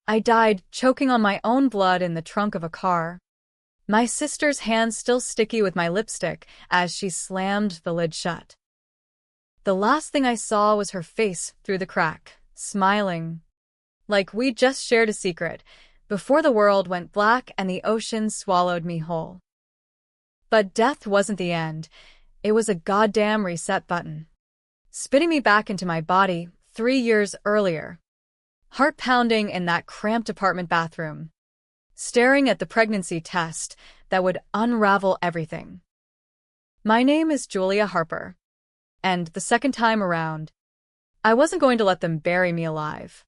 I died choking on my own blood in the trunk of a car. My sister's hand still sticky with my lipstick as she slammed the lid shut. The last thing I saw was her face through the crack, smiling. Like we'd just shared a secret, before the world went black and the ocean swallowed me whole. But death wasn't the end. It was a goddamn reset button, spitting me back into my body 3 years earlier. Heart pounding in that cramped apartment bathroom, staring at the pregnancy test that would unravel everything. My name is Julia Harper, and the second time around, I wasn't going to let them bury me alive.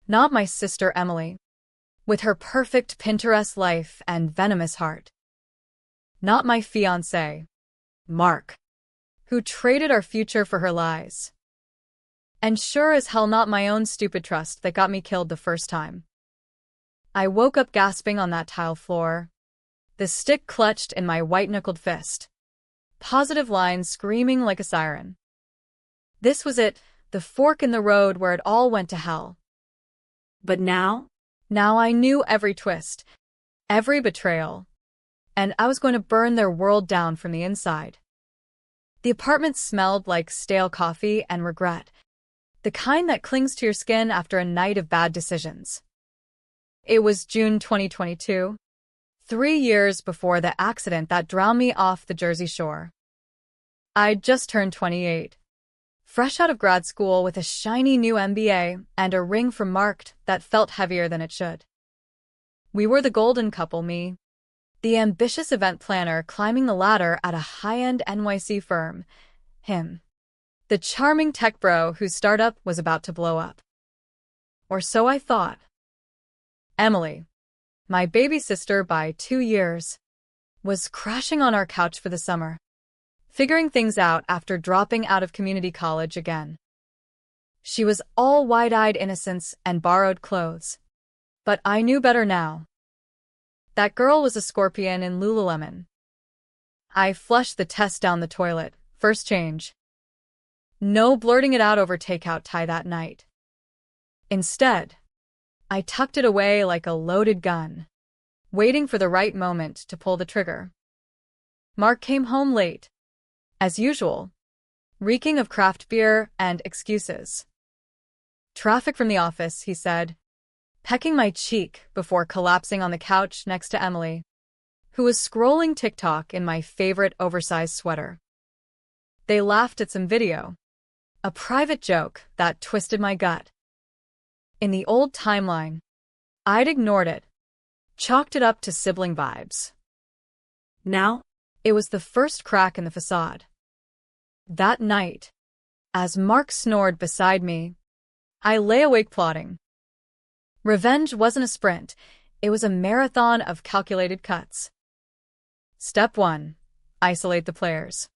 Not my sister Emily, with her perfect Pinterest life and venomous heart. Not my fiancé, Mark, who traded our future for her lies. And sure as hell not my own stupid trust that got me killed the first time. I woke up gasping on that tile floor, the stick clutched in my white-knuckled fist, positive lines screaming like a siren. This was it, the fork in the road where it all went to hell. But now I knew every twist, every betrayal, and I was going to burn their world down from the inside. The apartment smelled like stale coffee and regret, the kind that clings to your skin after a night of bad decisions. It was June 2022, 3 years before the accident that drowned me off the Jersey Shore. I'd just turned 28. Fresh out of grad school with a shiny new MBA and a ring from Mark that felt heavier than it should. We were the golden couple, me, the ambitious event planner climbing the ladder at a high-end NYC firm, him, the charming tech bro whose startup was about to blow up. Or so I thought. Emily, my baby sister by 2 years, was crashing on our couch for the summer, figuring things out after dropping out of community college again. She was all wide-eyed innocence and borrowed clothes. But I knew better now. That girl was a scorpion in Lululemon. I flushed the test down the toilet, first change. No blurting it out over takeout tie that night. Instead, I tucked it away like a loaded gun, waiting for the right moment to pull the trigger. Mark came home late, as usual, reeking of craft beer and excuses. Traffic from the office, he said, pecking my cheek before collapsing on the couch next to Emily, who was scrolling TikTok in my favorite oversized sweater. They laughed at some video, a private joke that twisted my gut. In the old timeline, I'd ignored it, chalked it up to sibling vibes. Now, it was the first crack in the facade. That night, as Mark snored beside me, I lay awake plotting. Revenge wasn't a sprint, it was a marathon of calculated cuts. Step 1. Isolate the players.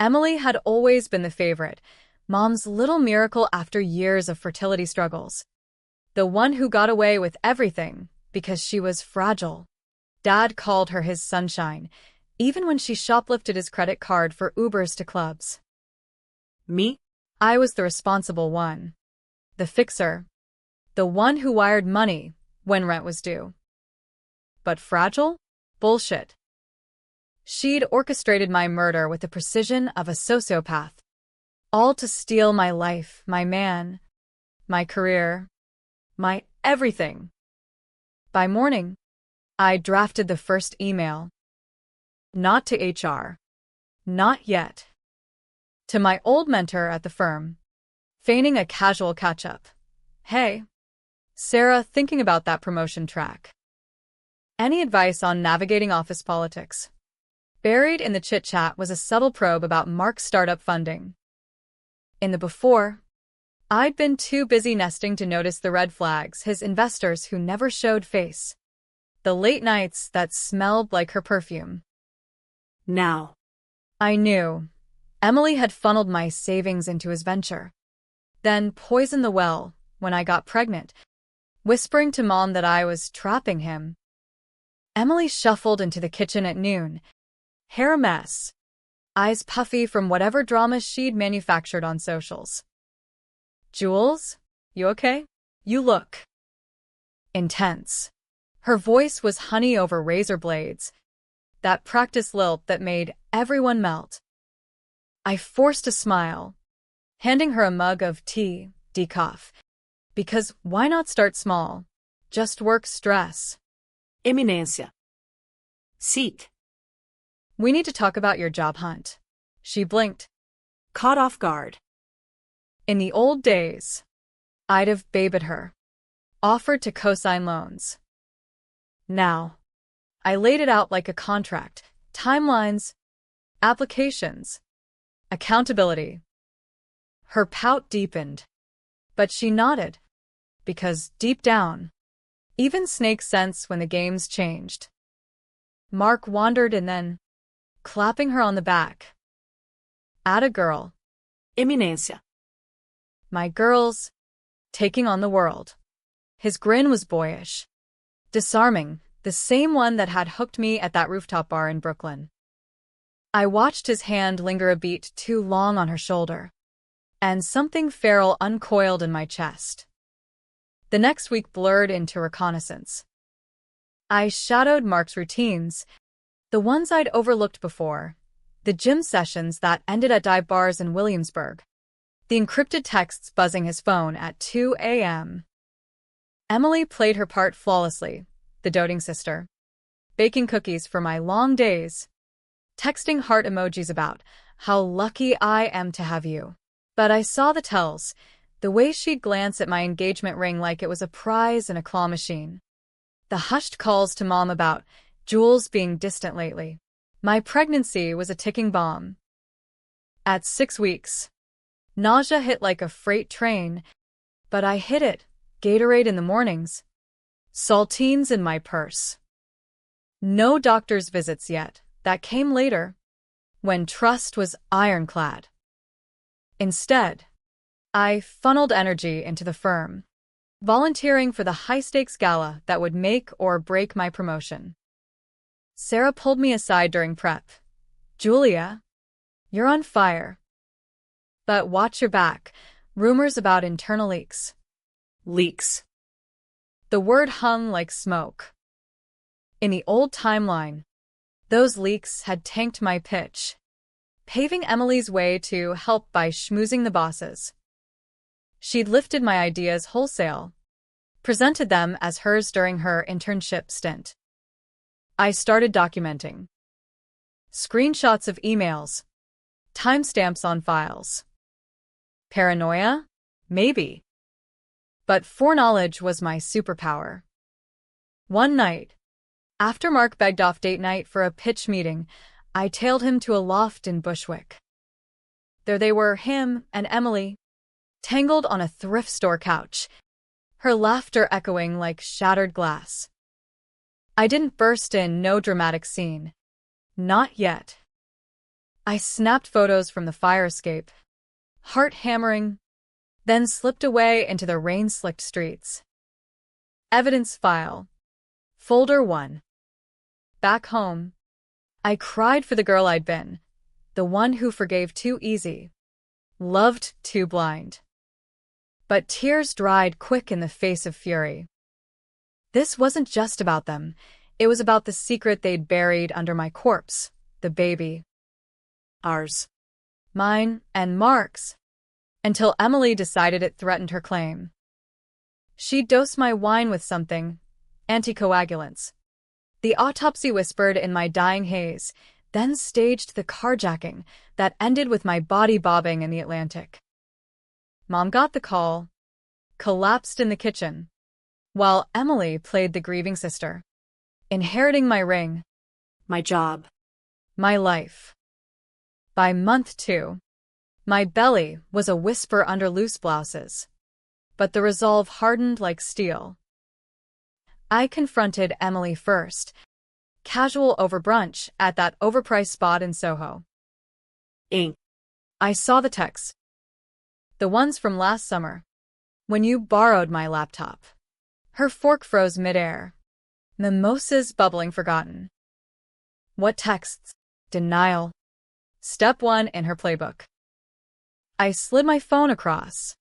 Emily had always been the favorite, Mom's little miracle after years of fertility struggles. The one who got away with everything because she was fragile. Dad called her his sunshine, even when she shoplifted his credit card for Ubers to clubs. Me? I was the responsible one. The fixer. The one who wired money when rent was due. But fragile? Bullshit. She'd orchestrated my murder with the precision of a sociopath. All to steal my life, my man, my career, my everything. By morning, I drafted the first email. Not to HR. Not yet. To my old mentor at the firm, feigning a casual catch-up. Hey, Sarah, thinking about that promotion track. Any advice on navigating office politics? Buried in the chit-chat was a subtle probe about Mark's startup funding. In the before, I'd been too busy nesting to notice the red flags, his investors who never showed face. The late nights that smelled like her perfume. Now, I knew Emily had funneled my savings into his venture, then poisoned the well when I got pregnant, whispering to Mom that I was trapping him. Emily shuffled into the kitchen at noon, hair a mess, eyes puffy from whatever drama she'd manufactured on socials. Jules, you okay? You look intense. Her voice was honey over razor blades, that practice lilt that made everyone melt. I forced a smile, handing her a mug of tea, decaf, because why not start small? Just work stress. Eminência. Seek. We need to talk about your job hunt. She blinked. Caught off guard. In the old days, I'd have babed her, offered to co-sign loans. Now, I laid it out like a contract, timelines, applications, accountability. Her pout deepened, but she nodded, because deep down, even snakes sense when the game's changed. Mark wandered and then, clapping her on the back. Atta girl. Eminência. My girls, taking on the world. His grin was boyish, disarming, the same one that had hooked me at that rooftop bar in Brooklyn. I watched his hand linger a beat too long on her shoulder, and something feral uncoiled in my chest. The next week blurred into reconnaissance. I shadowed Mark's routines, the ones I'd overlooked before, the gym sessions that ended at dive bars in Williamsburg, the encrypted texts buzzing his phone at 2 a.m. Emily played her part flawlessly, the doting sister, baking cookies for my long days, texting heart emojis about how lucky I am to have you. But I saw the tells, the way she'd glance at my engagement ring like it was a prize in a claw machine. The hushed calls to mom about Jules being distant lately. My pregnancy was a ticking bomb. At 6 weeks, nausea hit like a freight train, but I hit it, Gatorade in the mornings, saltines in my purse. No doctor's visits yet, that came later, when trust was ironclad. Instead, I funneled energy into the firm, volunteering for the high-stakes gala that would make or break my promotion. Sarah pulled me aside during prep. Julia, you're on fire. But watch your back, rumors about internal leaks. Leaks. The word hung like smoke. In the old timeline, those leaks had tanked my pitch, paving Emily's way to help by schmoozing the bosses. She'd lifted my ideas wholesale, presented them as hers during her internship stint. I started documenting. Screenshots of emails, timestamps on files. Paranoia? Maybe. But foreknowledge was my superpower. One night, after Mark begged off date night for a pitch meeting, I tailed him to a loft in Bushwick. There they were, him and Emily, tangled on a thrift store couch, her laughter echoing like shattered glass. I didn't burst in, no dramatic scene. Not yet. I snapped photos from the fire escape, heart hammering, then slipped away into the rain-slicked streets. Evidence file. Folder 1. Back home, I cried for the girl I'd been, the one who forgave too easy, loved too blind. But tears dried quick in the face of fury. This wasn't just about them. It was about the secret they'd buried under my corpse, the baby. Ours. Mine and Mark's. Until Emily decided it threatened her claim. She'd dosed my wine with something, anticoagulants. The autopsy whispered in my dying haze, then staged the carjacking that ended with my body bobbing in the Atlantic. Mom got the call, collapsed in the kitchen, while Emily played the grieving sister, inheriting my ring, My job. my life. By month 2, my belly was a whisper under loose blouses, but the resolve hardened like steel. I confronted Emily first, casual over brunch at that overpriced spot in Soho. Ink. I saw the texts. The ones from last summer, when you borrowed my laptop. Her fork froze midair. Mimosas bubbling forgotten. What texts? Denial. Step 1 in her playbook. I slid my phone across.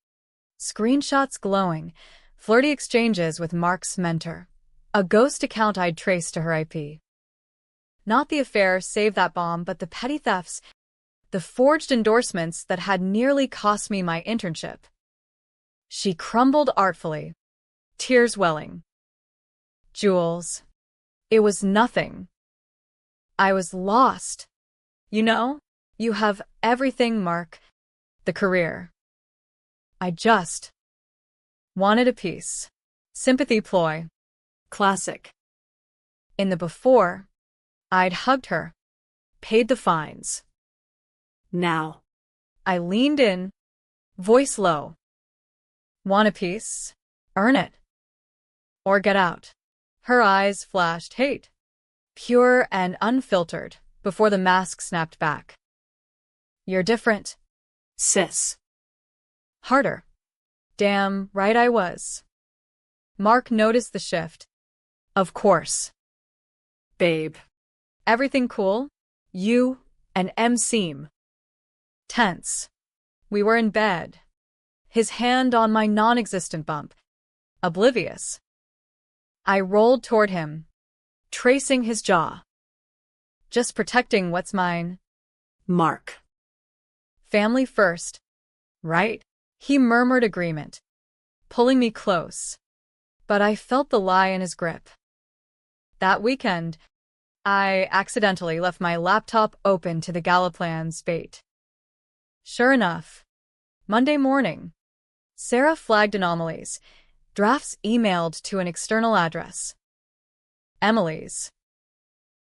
Screenshots glowing, Flirty exchanges with Mark's mentor. A ghost account I'd traced to her IP. Not the affair save that bomb, but the petty thefts, the forged endorsements that had nearly cost me my internship. She crumbled artfully, tears welling. Jules. It was nothing. I was lost. You know, you have everything, Mark. The career. I just wanted a piece. Sympathy ploy. Classic. In the before, I'd hugged her, paid the fines. Now. I leaned in, voice low. Want a piece? Earn it. Or get out. Her eyes flashed hate, pure and unfiltered, before the mask snapped back. You're different. Sis. Harder. Damn right I was. Mark noticed the shift. Of course. Babe. Everything cool? You and M seem tense. We were in bed. His hand on my non-existent bump. Oblivious. I rolled toward him, tracing his jaw. Just protecting what's mine. Mark. Family first. Right? He murmured agreement, pulling me close. But I felt the lie in his grip. That weekend, I accidentally left my laptop open to the Galaplan's bait. Sure enough, Monday morning, Sarah flagged anomalies, drafts emailed to an external address. Emily's.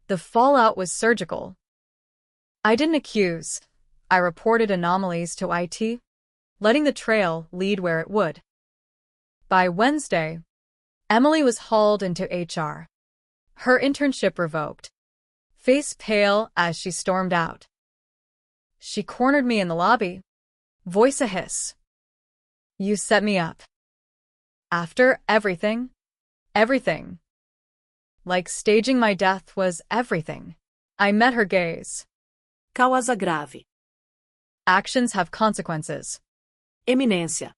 The fallout was surgical. I didn't accuse. I reported anomalies to IT, letting the trail lead where it would. By Wednesday, Emily was hauled into HR. Her internship revoked. Face pale as she stormed out. She cornered me in the lobby, voice a hiss. You set me up. After everything, everything. Like staging my death was everything. I met her gaze. Causa grave. Actions have consequences. Eminência.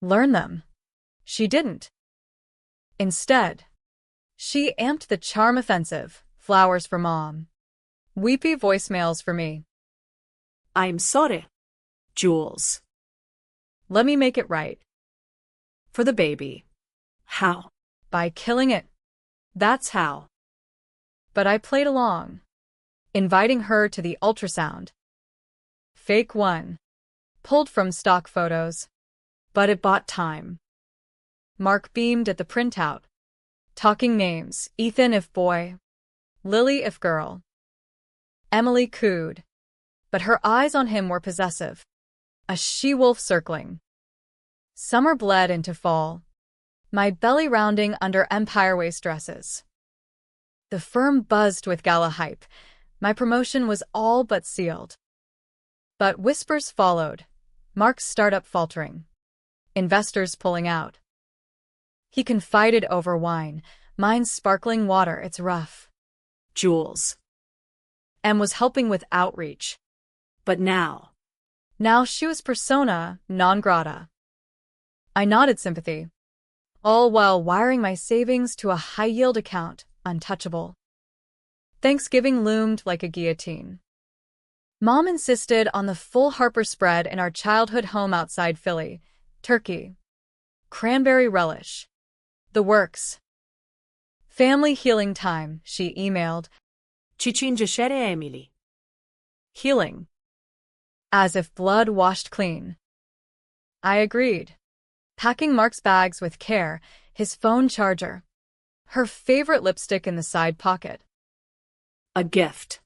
Learn them. She didn't. Instead, she amped the charm offensive, flowers for mom. Weepy voicemails for me. I'm sorry, Jules. Let me make it right. For the baby. How? By killing it. That's how. But I played along, inviting her to the ultrasound. Fake one. Pulled from stock photos. But it bought time. Mark beamed at the printout. Talking names, Ethan if boy, Lily if girl. Emily cooed, but her eyes on him were possessive. A she-wolf circling. Summer bled into fall, my belly rounding under empire waist dresses. The firm buzzed with gala hype. My promotion was all but sealed. But whispers followed, Mark's startup faltering. Investors pulling out. He confided over wine, mine's sparkling water, it's rough. Jules. And was helping with outreach. But now. Now she was persona non grata. I nodded sympathy, all while wiring my savings to a high-yield account, untouchable. Thanksgiving loomed like a guillotine. Mom insisted on the full Harper spread in our childhood home outside Philly. Turkey. Cranberry relish. The works. Family healing time, she emailed. Ci cingescere Emily. Healing. As if blood washed clean. I agreed. Packing Mark's bags with care, his phone charger. Her favorite lipstick in the side pocket. A gift.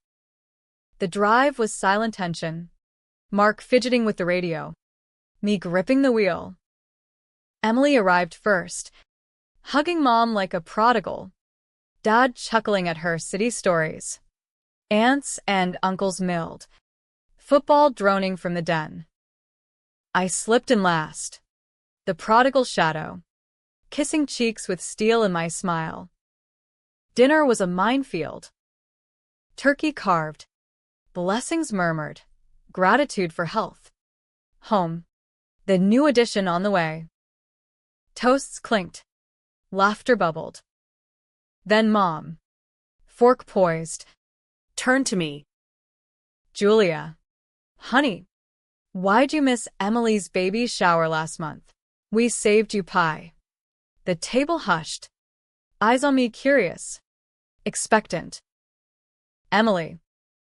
The drive was silent tension. Mark fidgeting with the radio. Me gripping the wheel. Emily arrived first, hugging Mom like a prodigal. Dad chuckling at her city stories. Aunts and uncles milled. Football droning from the den. I slipped in last. The prodigal shadow. Kissing cheeks with steel in my smile. Dinner was a minefield. Turkey carved. Blessings murmured. Gratitude for health. Home. The new addition on the way. Toasts clinked. Laughter bubbled. Then Mom, fork poised, Turn to me. Julia. Honey, why'd you miss Emily's baby shower last month? We saved you pie. The table hushed. Eyes on me curious. Expectant. Emily,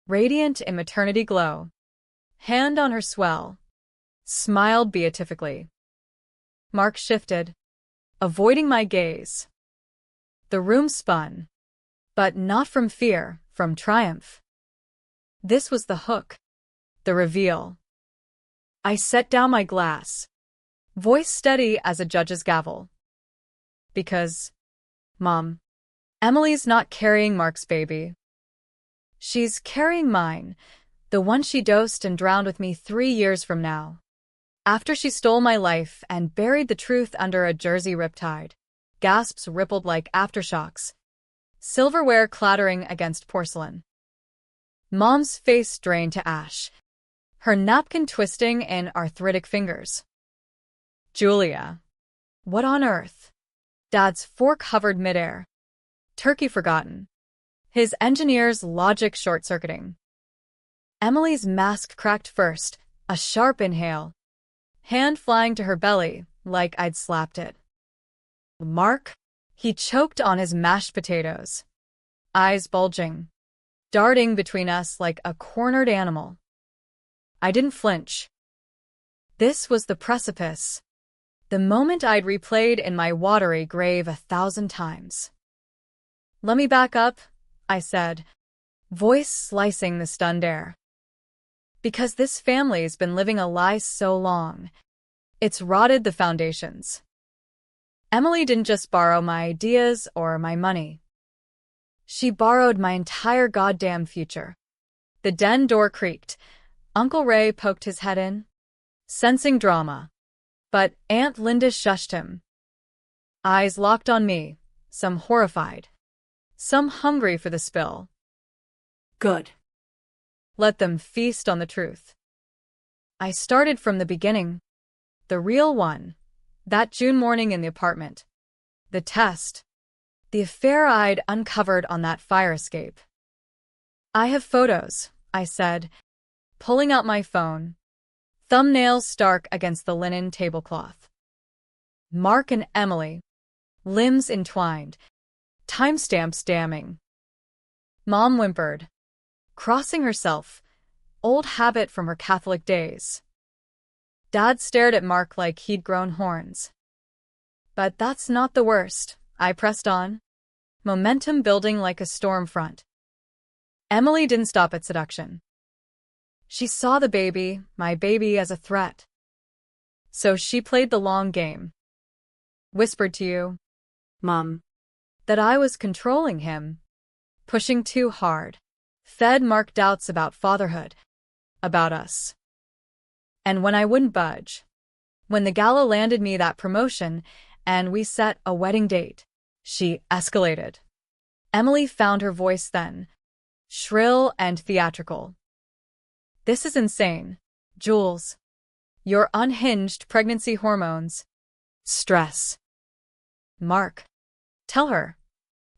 radiant in maternity glow, hand on her swell, smiled beatifically. Mark shifted, avoiding my gaze. The room spun, but not from fear, from triumph. This was the hook, the reveal. I set down my glass, voice steady as a judge's gavel. Because, Mom, Emily's not carrying Mark's baby. She's carrying mine, the one she dosed and drowned with me 3 years from now. After she stole my life and buried the truth under a Jersey riptide, gasps rippled like aftershocks, silverware clattering against porcelain. Mom's face drained to ash, her napkin twisting in arthritic fingers. Julia. What on earth? Dad's fork hovered midair. Turkey forgotten. His engineer's logic short-circuiting. Emily's mask cracked first, a sharp inhale. Hand flying to her belly, like I'd slapped it. Mark? He choked on his mashed potatoes. Eyes bulging, darting between us like a cornered animal. I didn't flinch. This was the precipice. The moment I'd replayed in my watery grave 1,000 times. Let me back up, I said, voice slicing the stunned air. Because this family's been living a lie so long, it's rotted the foundations. Emily didn't just borrow my ideas or my money. She borrowed my entire goddamn future. The den door creaked. Uncle Ray poked his head in, sensing drama. But Aunt Linda shushed him. Eyes locked on me, some horrified, some hungry for the spill. Good. Let them feast on the truth. I started from the beginning. The real one. That June morning in the apartment. The test. The affair I'd uncovered on that fire escape. I have photos, I said, pulling out my phone. Thumbnails stark against the linen tablecloth. Mark and Emily. Limbs entwined. Timestamps damning. Mom whimpered, crossing herself, old habit from her Catholic days. Dad stared at Mark like he'd grown horns. But that's not the worst, I pressed on, momentum building like a storm front. Emily didn't stop at seduction. She saw the baby, my baby, as a threat. So she played the long game. Whispered to you, Mom, that I was controlling him, pushing too hard. Fed Mark doubts about fatherhood, about us. And when I wouldn't budge, when the gala landed me that promotion and we set a wedding date, she escalated. Emily found her voice then, shrill and theatrical. This is insane, Jules. Your unhinged pregnancy hormones. Stress. Mark. Tell her.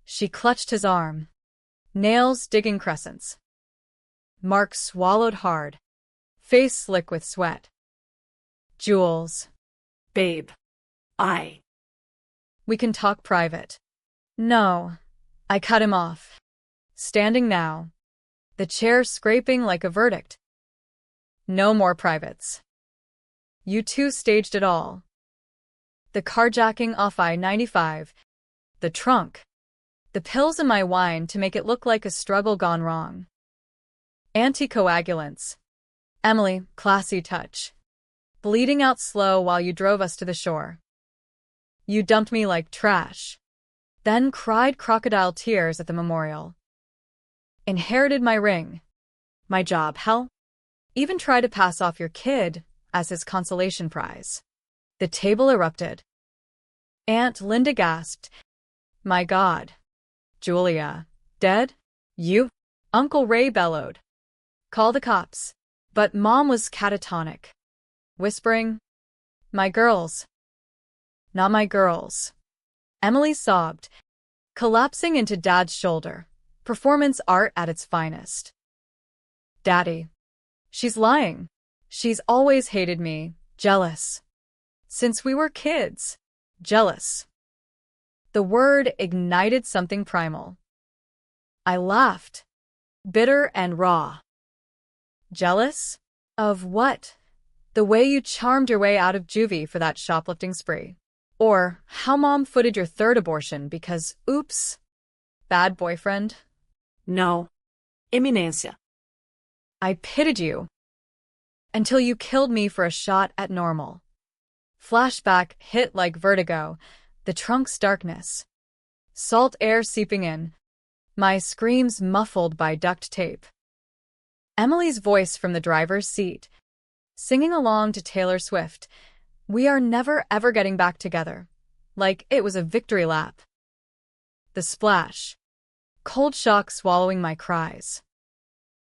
She clutched his arm, nails digging crescents. Mark swallowed hard, face slick with sweat. Jules. Babe. We can talk private. No. I cut him off. Standing now, the chair scraping like a verdict. No more privates. You two staged it all. The carjacking off I-95, the trunk, the pills in my wine to make it look like a struggle gone wrong. Anticoagulants. Emily, classy touch. Bleeding out slow while you drove us to the shore. You dumped me like trash. Then cried crocodile tears at the memorial. Inherited my ring. My job, hell. Even tried to pass off your kid as his consolation prize. The table erupted. Aunt Linda gasped. My God. Julia. Dead? You? Uncle Ray bellowed. Call the cops. But Mom was catatonic. Whispering, my girls. Not my girls. Emily sobbed, collapsing into Dad's shoulder. Performance art at its finest. Daddy. She's lying. She's always hated me. Jealous. Since we were kids. Jealous. The word ignited something primal. I laughed. Bitter and raw. Jealous? Of what? The way you charmed your way out of juvie for that shoplifting spree. Or how Mom footed your third abortion because, oops, bad boyfriend? No. Eminencia. I pitied you. Until you killed me for a shot at normal. Flashback hit like vertigo, the trunk's darkness. Salt air seeping in. My screams muffled by duct tape. Emily's voice from the driver's seat, singing along to Taylor Swift. We are never ever getting back together. Like it was a victory lap. The splash. Cold shock swallowing my cries.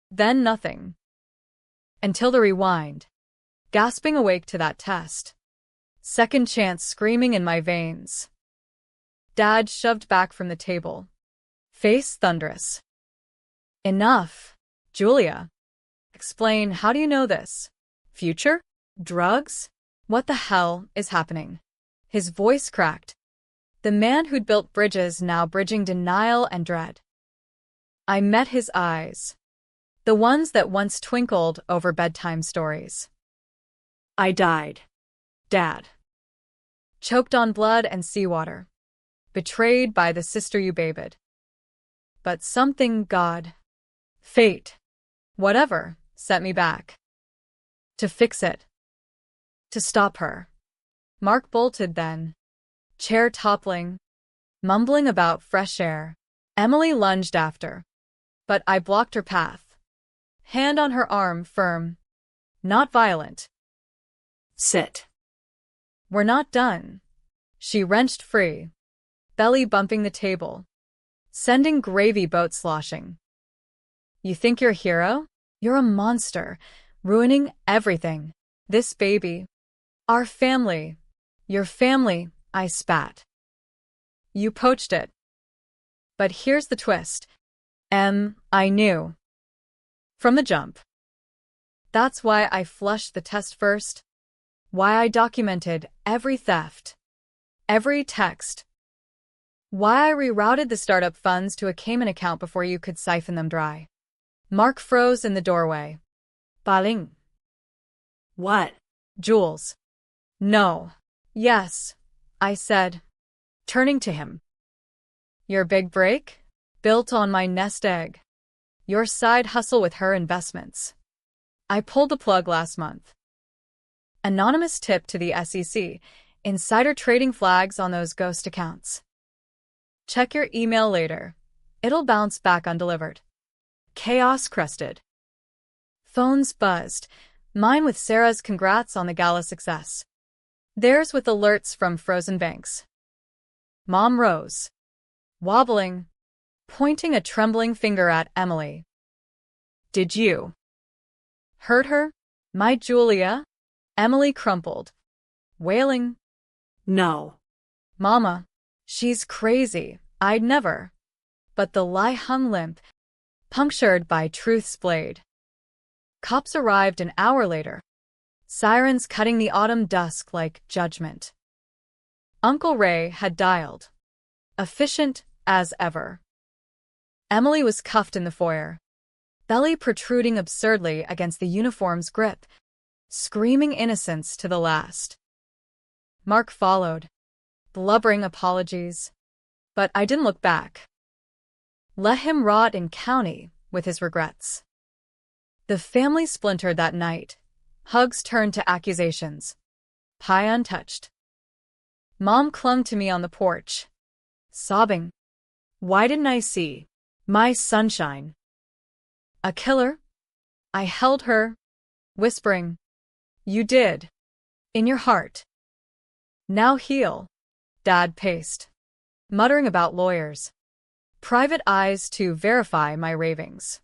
Then nothing. Until the rewind. Gasping awake to that test. Second chance screaming in my veins. Dad shoved back from the table. Face thunderous. Enough. Julia. Explain, how do you know this? Future? Drugs? What the hell is happening? His voice cracked. The man who'd built bridges now bridging denial and dread. I met his eyes. The ones that once twinkled over bedtime stories. I died. Dad. Choked on blood and seawater. Betrayed by the sister you babed. But something, God, fate, whatever, set me back. To fix it. To stop her. Mark bolted then. Chair toppling. Mumbling about fresh air. Emily lunged after. But I blocked her path. Hand on her arm, firm. Not violent. Sit. We're not done. She wrenched free. Belly bumping the table. Sending gravy boat sloshing. You think you're a hero? You're a monster. Ruining everything. This baby. Our family. Your family, I spat. You poached it. But here's the twist. I knew. From the jump. That's why I flushed the test first. Why I documented every theft. Every text. Why I rerouted the startup funds to a Cayman account before you could siphon them dry. Mark froze in the doorway. Baling. What? Jules. No. Yes, I said, turning to him. Your big break? Built on my nest egg. Your side hustle with her investments. I pulled the plug last month. Anonymous tip to the SEC. Insider trading flags on those ghost accounts. Check your email later. It'll bounce back undelivered. Chaos crested. Phones buzzed. Mine with Sarah's congrats on the gala success. Theirs with alerts from frozen banks. Mom rose. Wobbling. Pointing a trembling finger at Emily. Did you hurt her? My Julia? Emily crumpled. Wailing. No. Mama. She's crazy. I'd never. But the lie hung limp, punctured by truth's blade. Cops arrived an hour later. Sirens cutting the autumn dusk like judgment. Uncle Ray had dialed. Efficient as ever. Emily was cuffed in the foyer. Belly protruding absurdly against the uniform's grip. Screaming innocence to the last. Mark followed. Blubbering apologies. But I didn't look back. Let him rot in county with his regrets. The family splintered that night. Hugs turned to accusations. Pie untouched. Mom clung to me on the porch. Sobbing. Why didn't I see my sunshine? A killer? I held her, whispering. You did. In your heart. Now heal. Dad paced. Muttering about lawyers. Private eyes to verify my ravings.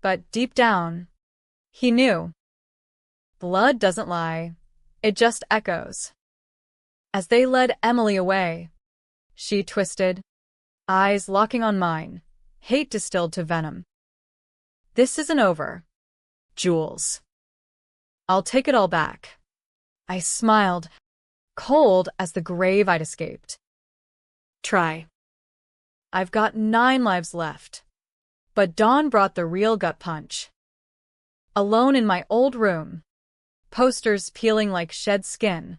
But deep down, he knew. Blood doesn't lie. It just echoes. As they led Emily away, she twisted, eyes locking on mine, hate distilled to venom. This isn't over, Jules. I'll take it all back. I smiled, cold as the grave I'd escaped. Try. I've got 9 lives left. But dawn brought the real gut punch. Alone in my old room, posters peeling like shed skin,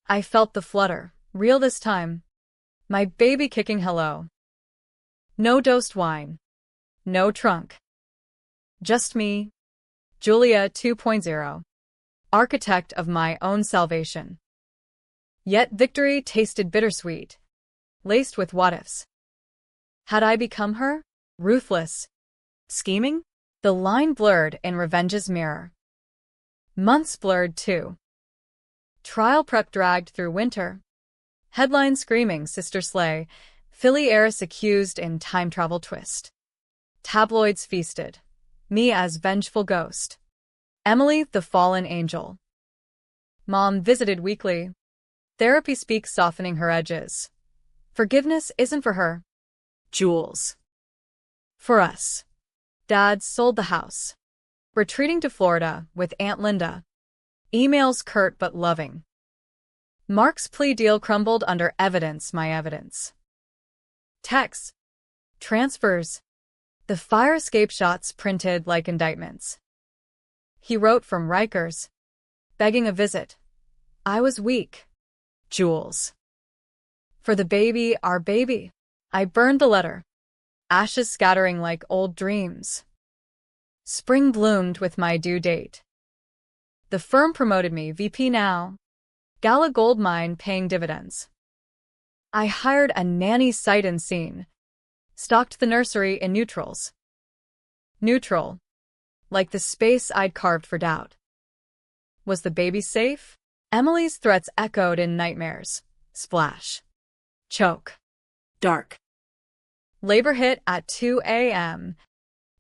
I felt the flutter, real this time. My baby kicking hello. No dosed wine. No trunk. Just me, Julia 2.0, architect of my own salvation. Yet victory tasted bittersweet, laced with what-ifs. Had I become her? Ruthless? Scheming? The line blurred in revenge's mirror. Months blurred too. Trial prep dragged through winter. Headlines screaming sister slay, Philly heiress accused in time travel twist. Tabloids feasted. Me as vengeful ghost. Emily the fallen angel. Mom visited weekly. Therapy speaks softening her edges. Forgiveness isn't for her. Jules. For us. Dad sold the house. Retreating to Florida with Aunt Linda. Emails curt but loving. Mark's plea deal crumbled under evidence, my evidence. Texts. Transfers. The fire escape shots printed like indictments. He wrote from Rikers, begging a visit. I was weak. Jules. For the baby, our baby. I burned the letter. Ashes scattering like old dreams. Spring bloomed with my due date. The firm promoted me VP now. Gala gold mine paying dividends. I hired a nanny sight unseen. Stocked the nursery in neutrals. Neutral. Like the space I'd carved for doubt. Was the baby safe? Emily's threats echoed in nightmares. Splash. Choke. Dark. Labor hit at 2 a.m.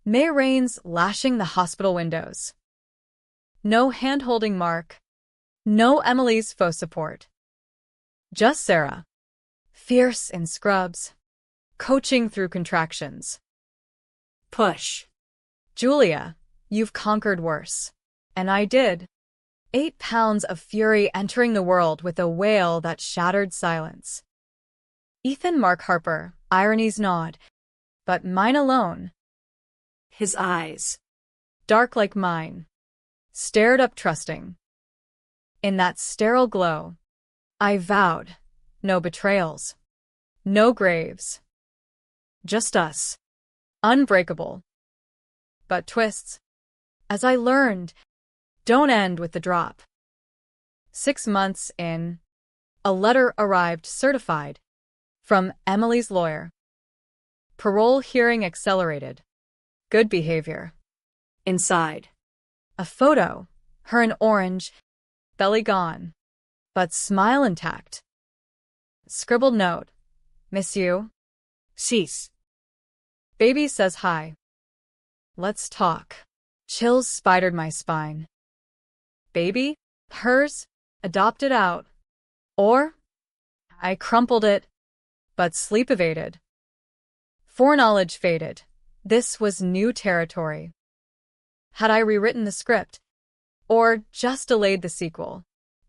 May rains lashing the hospital windows. No hand-holding Mark. No Emily's faux support. Just Sarah. Fierce in scrubs. Coaching through contractions. Push. Julia, you've conquered worse. And I did. 8 pounds of fury entering the world with a wail that shattered silence. Ethan Mark Harper, irony's nod. But mine alone. His eyes. Dark like mine. Stared up trusting. In that sterile glow, I vowed, no betrayals. No graves. Just us. Unbreakable. But twists, as I learned, don't end with the drop. 6 months in, a letter arrived certified from Emily's lawyer. Parole hearing accelerated. Good behavior. Inside. A photo, her in orange, belly gone, but smile intact. Scribbled note. Miss you. Cease. Baby says hi. Let's talk. Chills spidered my spine. Baby? Hers? Adopted out. Or? I crumpled it, but sleep evaded. Foreknowledge faded. This was new territory. Had I rewritten the script? Or just delayed the sequel?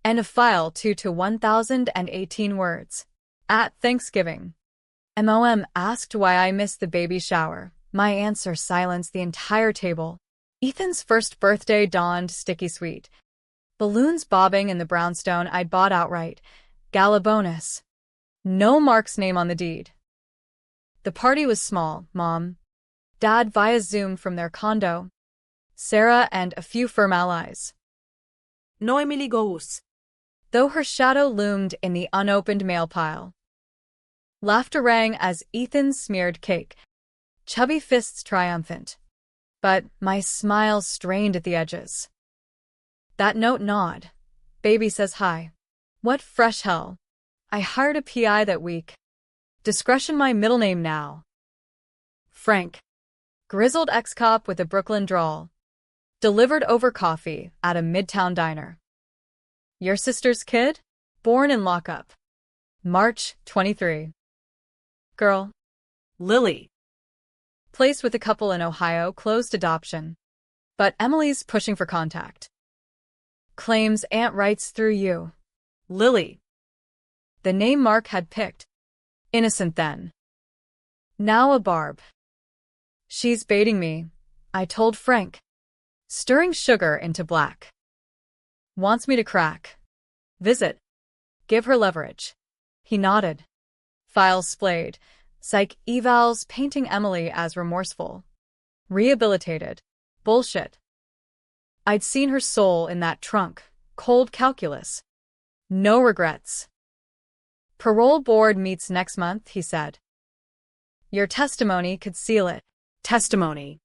End of file 2 to 1018 words. At Thanksgiving. MOM asked why I missed the baby shower. My answer silenced the entire table. Ethan's first birthday dawned sticky sweet. Balloons bobbing in the brownstone I'd bought outright. Gala bonus. No Mark's name on the deed. The party was small, Mom. Dad via Zoom from their condo. Sarah and a few firm allies. No Emily goes. Though her shadow loomed in the unopened mail pile. Laughter rang as Ethan smeared cake. Chubby fists triumphant. But my smile strained at the edges. That note nod. Baby says hi. What fresh hell. I hired a PI that week. Discretion my middle name now. Frank. Grizzled ex-cop with a Brooklyn drawl. Delivered over coffee at a midtown diner. Your sister's kid? Born in lockup. March 23. Girl. Lily. Placed with a couple in Ohio, closed adoption. But Emily's pushing for contact. Claims aunt writes through you. Lily. The name Mark had picked. Innocent then. Now a barb. She's baiting me, I told Frank. Stirring sugar into black. Wants me to crack. Visit. Give her leverage. He nodded. Files splayed. Psych evals painting Emily as remorseful. Rehabilitated. Bullshit. I'd seen her soul in that trunk. Cold calculus. No regrets. Parole board meets next month, he said. Your testimony could seal it. Testimony.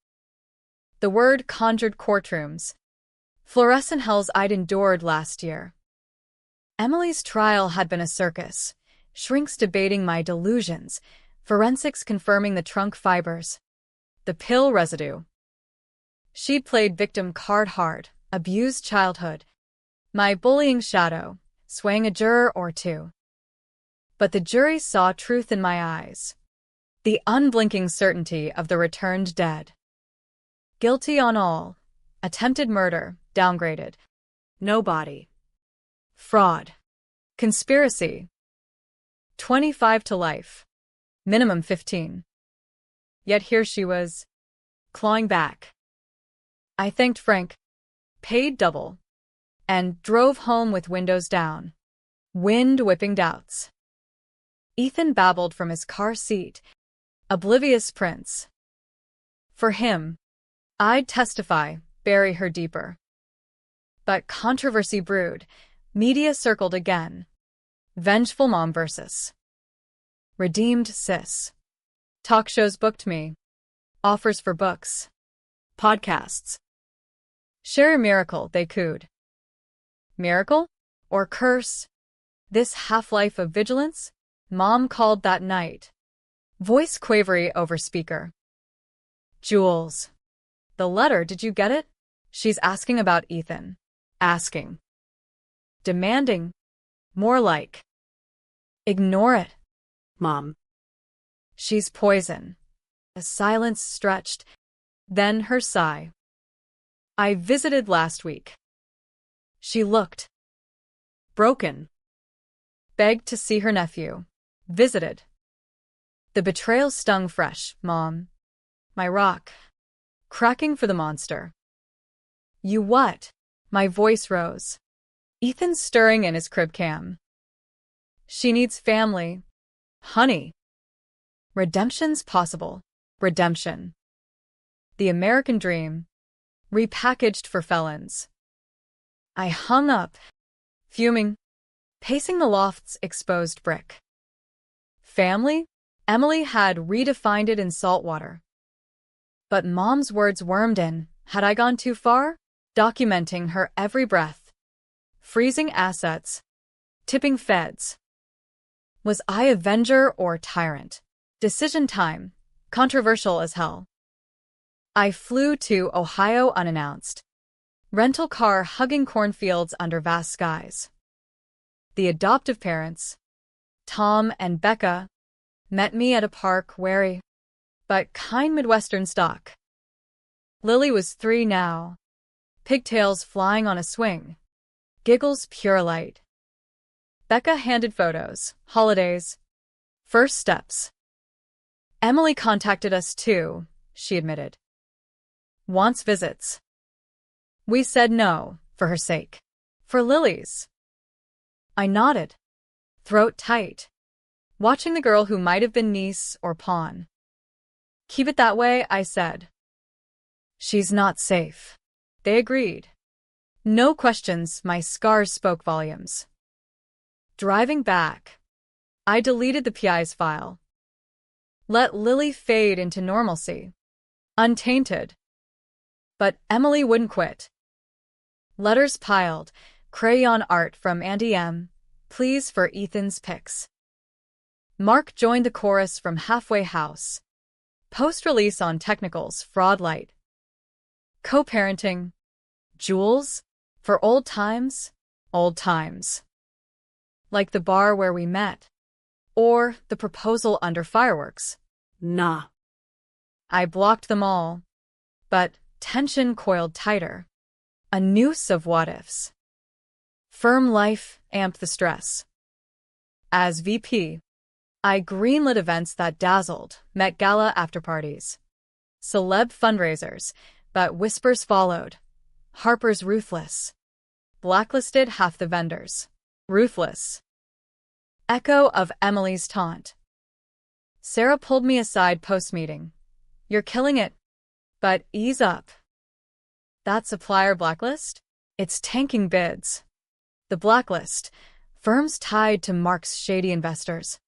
The word conjured courtrooms. Fluorescent hells I'd endured last year. Emily's trial had been a circus. Shrinks debating my delusions. Forensics confirming the trunk fibers. The pill residue. She'd played victim card hard, abused childhood. My bullying shadow, swaying a juror or two. But the jury saw truth in my eyes. The unblinking certainty of the returned dead. Guilty on all. Attempted murder, downgraded. No body. Fraud. Conspiracy. 25 to life. Minimum 15. Yet here she was, clawing back. I thanked Frank, paid double, and drove home with windows down. Wind whipping doubts. Ethan babbled from his car seat. Oblivious prince. For him, I'd testify, bury her deeper. But controversy brewed. Media circled again. Vengeful mom versus redeemed sis. Talk shows booked me. Offers for books. Podcasts. Share a miracle, they cooed. Miracle? Or curse? This half-life of vigilance? Mom called that night. Voice quavery over speaker. Jules. The letter, did you get it? She's asking about Ethan. Asking. Demanding. More like. Ignore it. Mom. She's poison. A silence stretched. Then her sigh. I visited last week. She looked. Broken. Begged to see her nephew. Visited. The betrayal stung fresh, Mom. My rock. Cracking for the monster. You what? My voice rose. Ethan's stirring in his crib cam. She needs family. Honey. Redemption's possible. Redemption. The American dream. Repackaged for felons. I hung up. Fuming. Pacing the loft's exposed brick. Family? Emily had redefined it in salt water. But Mom's words wormed in. Had I gone too far? Documenting her every breath. Freezing assets. Tipping feds. Was I avenger or tyrant? Decision time. Controversial as hell. I flew to Ohio unannounced. Rental car hugging cornfields under vast skies. The adoptive parents, Tom and Becca, met me at a park wary, but kind Midwestern stock. Lily was 3 now. Pigtails flying on a swing. Giggles pure light. Becca handed photos, holidays, first steps. Emily contacted us too, she admitted. Wants visits. We said no, for her sake. For Lily's. I nodded. Throat tight. Watching the girl who might have been niece or pawn. Keep it that way, I said. She's not safe. They agreed. No questions, my scars spoke volumes. Driving back, I deleted the PI's file. Let Lily fade into normalcy. Untainted. But Emily wouldn't quit. Letters piled, crayon art from Andy M. Pleas for Ethan's pics. Mark joined the chorus from Halfway House. Post-release on Technicals, Fraud Light. Co-parenting. Jules? For old times? Old times. like the bar where we met, or the proposal under fireworks. Nah. I blocked them all, but tension coiled tighter. A noose of what-ifs. Firm life amped the stress. As VP, I greenlit events that dazzled, Met Gala after-parties, celeb fundraisers, but whispers followed. Harper's ruthless. Blacklisted half the vendors. Ruthless. Echo of Emily's taunt. Sarah pulled me aside post-meeting. You're killing it, but ease up. That supplier blacklist? It's tanking bids. The blacklist. Firms tied to Mark's shady investors.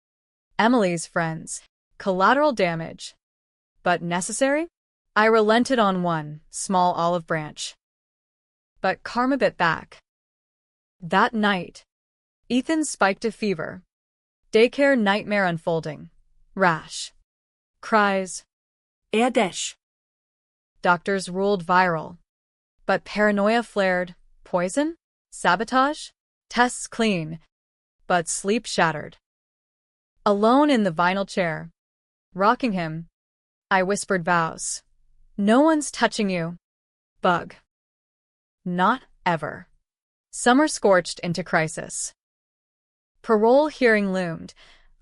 Emily's friends. Collateral damage. But necessary? I relented on one small olive branch. But karma bit back. That night, Ethan spiked a fever. Daycare nightmare unfolding. Rash. Cries. Erdesh. Doctors ruled viral. But paranoia flared. Poison? Sabotage? Tests clean. But sleep shattered. Alone in the vinyl chair, rocking him, I whispered vows. No one's touching you. Bug. Not ever. Summer scorched into crisis. Parole hearing loomed.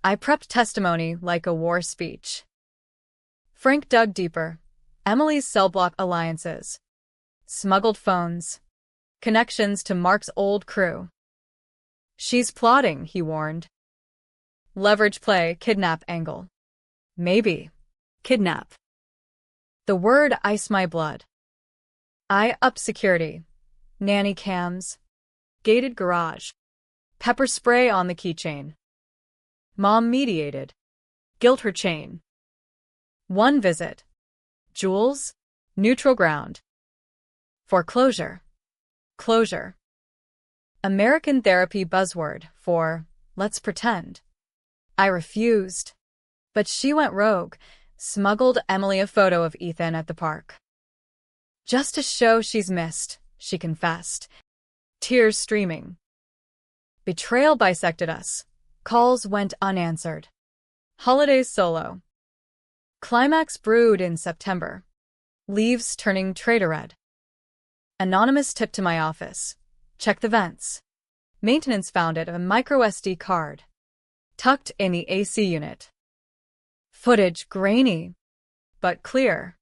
I prepped testimony like a war speech. Frank dug deeper. Emily's cell block alliances. Smuggled phones. Connections to Mark's old crew. She's plotting, he warned. Leverage play, kidnap angle. Maybe. Kidnap. The word iced my blood. I upped security. Nanny cams. Gated garage. Pepper spray on the keychain. Mom mediated. Guilt her chain. One visit. Jules. Neutral ground. Foreclosure. Closure. American therapy buzzword for let's pretend. I refused. But she went rogue, smuggled Emily a photo of Ethan at the park. Just to show she's missed, she confessed, tears streaming. Betrayal bisected us. Calls went unanswered. Holidays solo. Climax brewed in September. Leaves turning traitor red. Anonymous tip to my office. Check the vents. Maintenance found it a microSD card. Tucked in the AC unit. Footage grainy, but clear.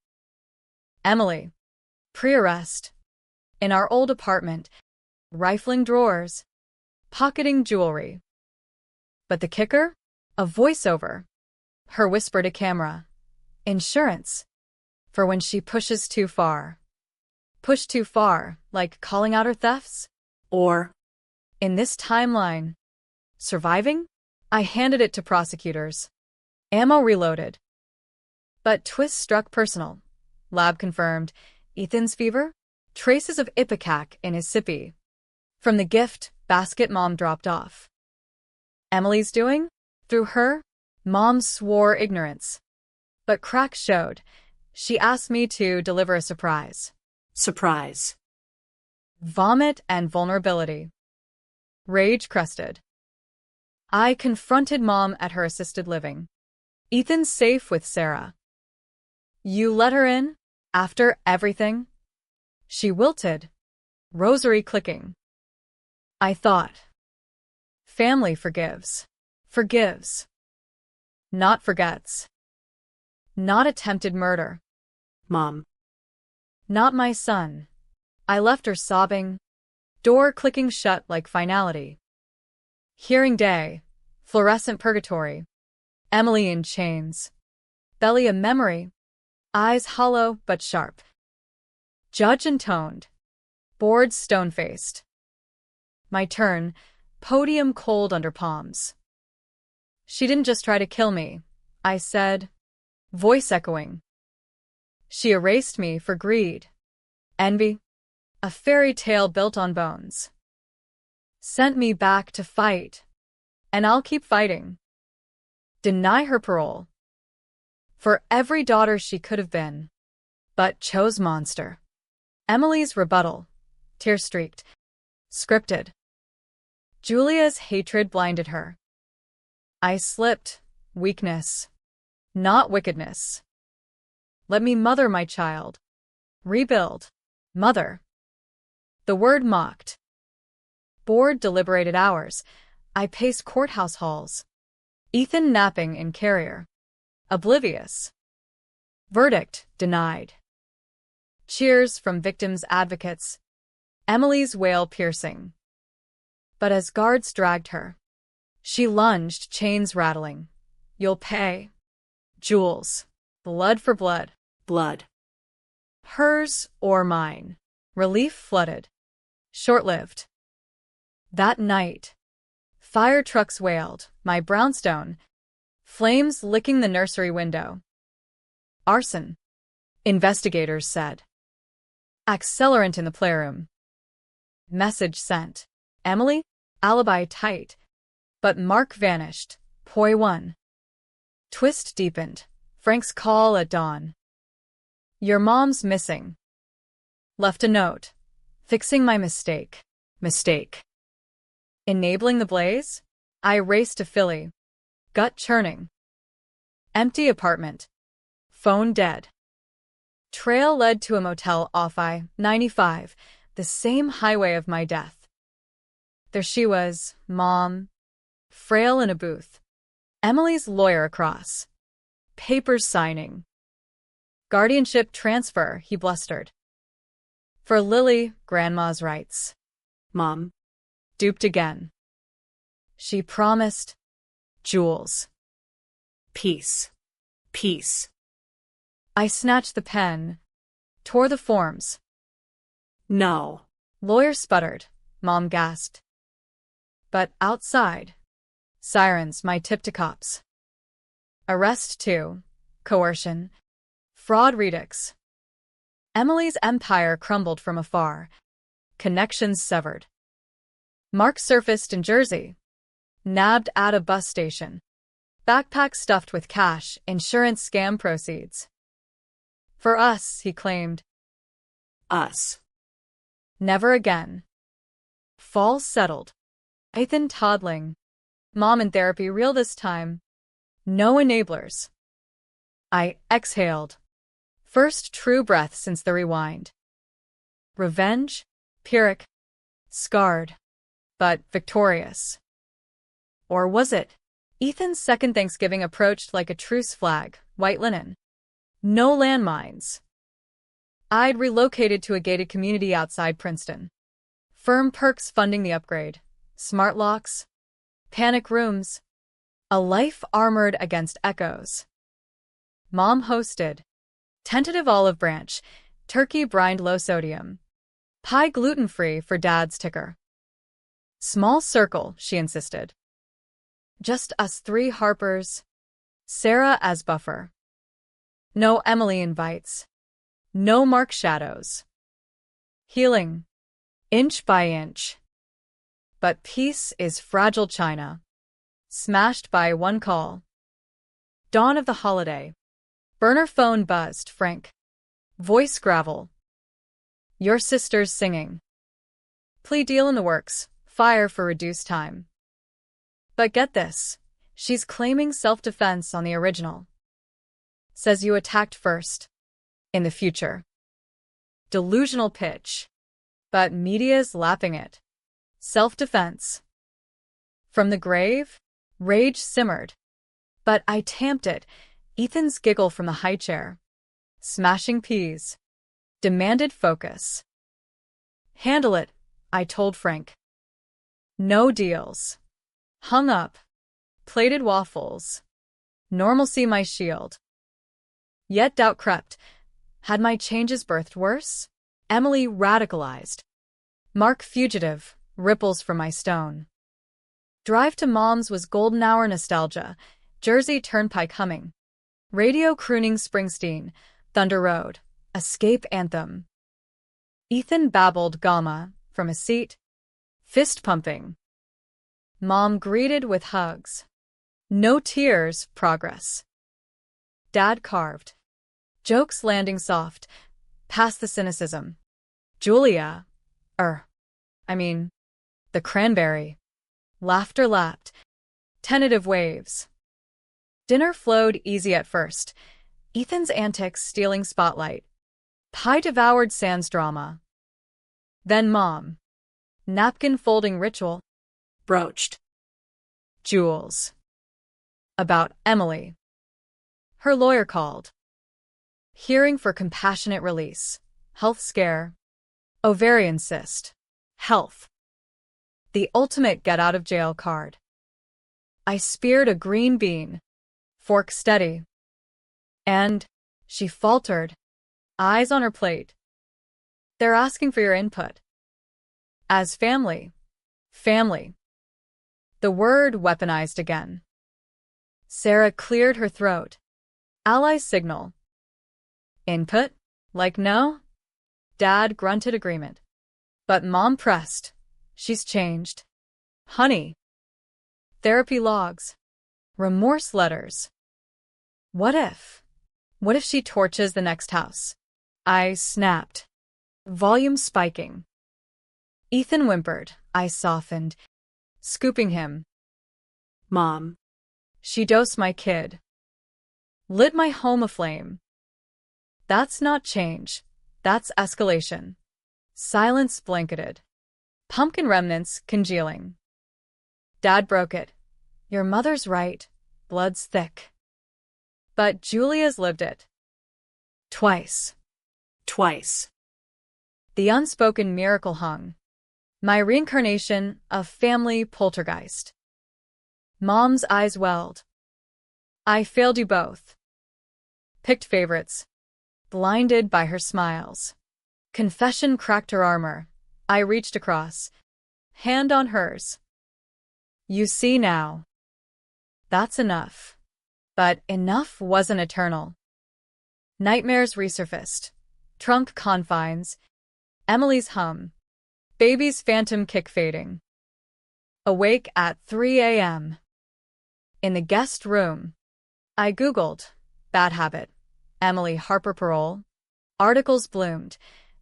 Emily. Pre-arrest. In our old apartment. Rifling drawers. Pocketing jewelry. But the kicker? A voiceover. Her whisper to camera. Insurance. For when she pushes too far. Push too far, like calling out her thefts? Or, in this timeline, surviving? I handed it to prosecutors. Ammo reloaded. But twist struck personal. Lab confirmed. Ethan's fever? Traces of ipecac in his sippy. From the gift basket Mom dropped off. Emily's doing? Through her? Mom swore ignorance. But cracks showed. She asked me to deliver a surprise. surprise. Vomit and vulnerability. Rage crested. I confronted Mom at her assisted living. Ethan's safe with Sarah. You let her in? After everything? She wilted. Rosary clicking. I thought. Family forgives. Forgives. Not forgets. Not attempted murder. Mom. Not my son. I left her sobbing. Door clicking shut like finality. Hearing day. Fluorescent purgatory. Emily in chains. Belly a memory. Eyes hollow but sharp. Judge intoned. Bored stone-faced. My turn. Podium cold under palms. She didn't just try to kill me, I said. Voice echoing. She erased me for greed. Envy. A fairy tale built on bones. Sent me back to fight. And I'll keep fighting. Deny her parole. For every daughter she could have been. But chose monster. Emily's rebuttal. Tear-streaked. Scripted. Julia's hatred blinded her. I slipped. Weakness. Not wickedness. Let me mother my child. Rebuild. Mother. The word mocked. Bored deliberated hours. I paced courthouse halls. Ethan napping in carrier. Oblivious. Verdict denied. Cheers from victims' advocates. Emily's wail piercing. But as guards dragged her, she lunged, chains rattling. You'll pay. Jewels. Blood for blood. Blood. Hers or mine. Relief flooded. Short-lived. That night, fire trucks wailed, my brownstone, flames licking the nursery window. Arson, investigators said. Accelerant in the playroom. Message sent. Emily, alibi tight. But Mark vanished. Poi 1. Twist deepened. Frank's call at dawn. Your mom's missing. Left a note. Fixing my mistake. Mistake. Enabling the blaze? I raced to Philly. Gut churning. Empty apartment. Phone dead. Trail led to a motel off I-95, the same highway of my death. There she was, Mom, frail in a booth. Emily's lawyer across. Papers signing. Guardianship transfer, he blustered. For Lily, Grandma's rights. Mom. Duped again. She promised jewels. Peace. Peace. I snatched the pen, tore the forms. No. Lawyer sputtered. Mom gasped. But outside, sirens, my tip to cops. Arrest 2. Coercion. Fraud redux. Emily's empire crumbled from afar. Connections severed. Mark surfaced in Jersey. Nabbed at a bus station. Backpack stuffed with cash, insurance scam proceeds. For us, he claimed. Us. Never again. Fall settled. Ethan toddling. Mom in therapy real this time. No enablers. I exhaled. First true breath since the rewind. Revenge? Pyrrhic. Scarred. But victorious. Or was it? Ethan's second Thanksgiving approached like a truce flag, white linen. No landmines. I'd relocated to a gated community outside Princeton. Firm perks funding the upgrade. Smart locks. Panic rooms. A life armored against echoes. Mom hosted. Tentative olive branch. Turkey brined low sodium. Pie gluten-free for Dad's ticker. Small circle, she insisted. Just us 3 Harpers. Sarah as buffer. No Emily invites. No Mark shadows. Healing. Inch by inch. But peace is fragile china. Smashed by one call. Dawn of the holiday. Burner phone buzzed, Frank. Voice gravel. Your sister's singing. Plea deal in the works. Fire for reduced time. But get this. She's claiming self-defense on the original. Says you attacked first. In the future. Delusional pitch. But media's lapping it. Self-defense. From the grave, rage simmered. But I tamped it. Ethan's giggle from the high chair. Smashing peas. Demanded focus. Handle it, I told Frank. No deals. Hung up. Plated waffles. Normalcy my shield. Yet doubt crept. Had my changes birthed worse? Emily radicalized. Mark fugitive, ripples from my stone. Drive to Mom's was golden hour nostalgia. Jersey Turnpike humming. Radio crooning Springsteen. Thunder Road. Escape anthem. Ethan babbled Gamma from a seat. Fist pumping. Mom greeted with hugs. No tears, progress. Dad carved. Jokes landing soft. Past the cynicism. Julia. The cranberry. Laughter lapped. Tentative waves. Dinner flowed easy at first. Ethan's antics stealing spotlight. Pie devoured sans drama. Then Mom. Napkin folding ritual. Broached. Jules. About Emily. Her lawyer called. Hearing for compassionate release. Health scare. Ovarian cyst. Health. The ultimate get-out-of-jail card. I speared a green bean. Fork steady. And she faltered, eyes on her plate. They're asking for your input. As family. Family. The word weaponized again. Sarah cleared her throat. Allies signal. Input? Like no? Dad grunted agreement. But Mom pressed. She's changed. Honey. Therapy logs. Remorse letters. What if? What if she torches the next house? I snapped. Volume spiking. Ethan whimpered. I softened, scooping him. Mom. She dosed my kid. Lit my home aflame. That's not change. That's escalation. Silence blanketed. Pumpkin remnants congealing. Dad broke it. Your mother's right. Blood's thick. But Julia's lived it. Twice. Twice. The unspoken miracle hung. My reincarnation of family poltergeist. Mom's eyes welled. I failed you both. Picked favorites. Blinded by her smiles. Confession cracked her armor. I reached across. Hand on hers. You see now. That's enough. But enough wasn't eternal. Nightmares resurfaced. Trunk confines. Emily's hum. Baby's phantom kick fading. Awake at 3 a.m. In the guest room. I Googled. Bad habit. Emily Harper parole. Articles bloomed.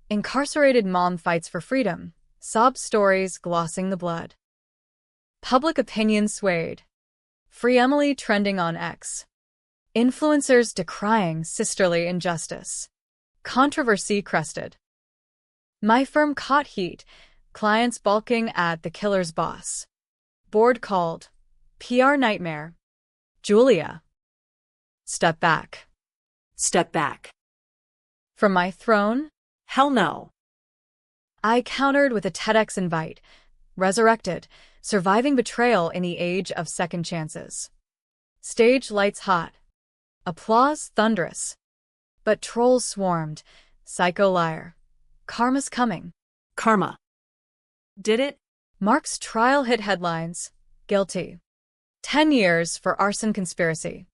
Incarcerated mom fights for freedom. Sob stories glossing the blood. Public opinion swayed. Free Emily trending on X. Influencers decrying sisterly injustice. Controversy crested. My firm caught heat. Clients balking at the killer's boss. Board called. PR nightmare. Julia. Step back. Step back. From my throne? Hell no. I countered with a TEDx invite. Resurrected. Surviving betrayal in the age of second chances. Stage lights hot. Applause thunderous. But trolls swarmed. Psycho liar. Karma's coming. Karma. Did it? Mark's trial hit headlines. Guilty. 10 years for arson conspiracy.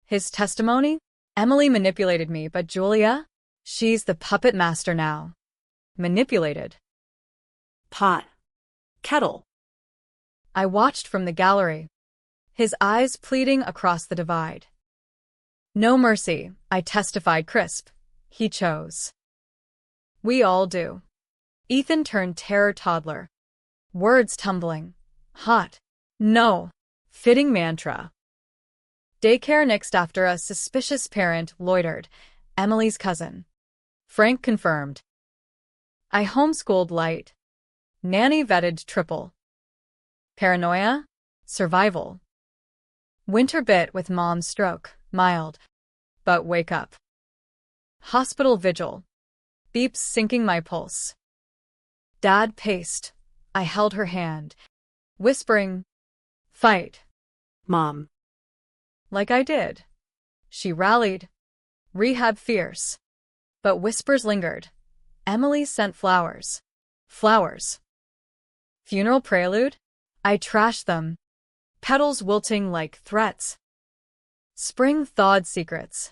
His testimony? Emily manipulated me, but Julia? She's the puppet master now. Manipulated. Pot. Kettle. I watched from the gallery. His eyes pleading across the divide. No mercy, I testified crisp. He chose. We all do. Ethan turned terror toddler. Words tumbling. Hot. No. Fitting mantra. Daycare nixed after a suspicious parent loitered. Emily's cousin. Frank confirmed. I homeschooled light. Nanny vetted triple. Paranoia? Survival. Winter bit with mom's stroke. Mild. But wake up. Hospital vigil. Beeps sinking my pulse. Dad paced. I held her hand. Whispering. Fight. Mom. Like I did. She rallied. Rehab fierce. But whispers lingered. Emily sent flowers. Flowers. Funeral prelude? I trashed them. Petals wilting like threats. Spring thawed secrets.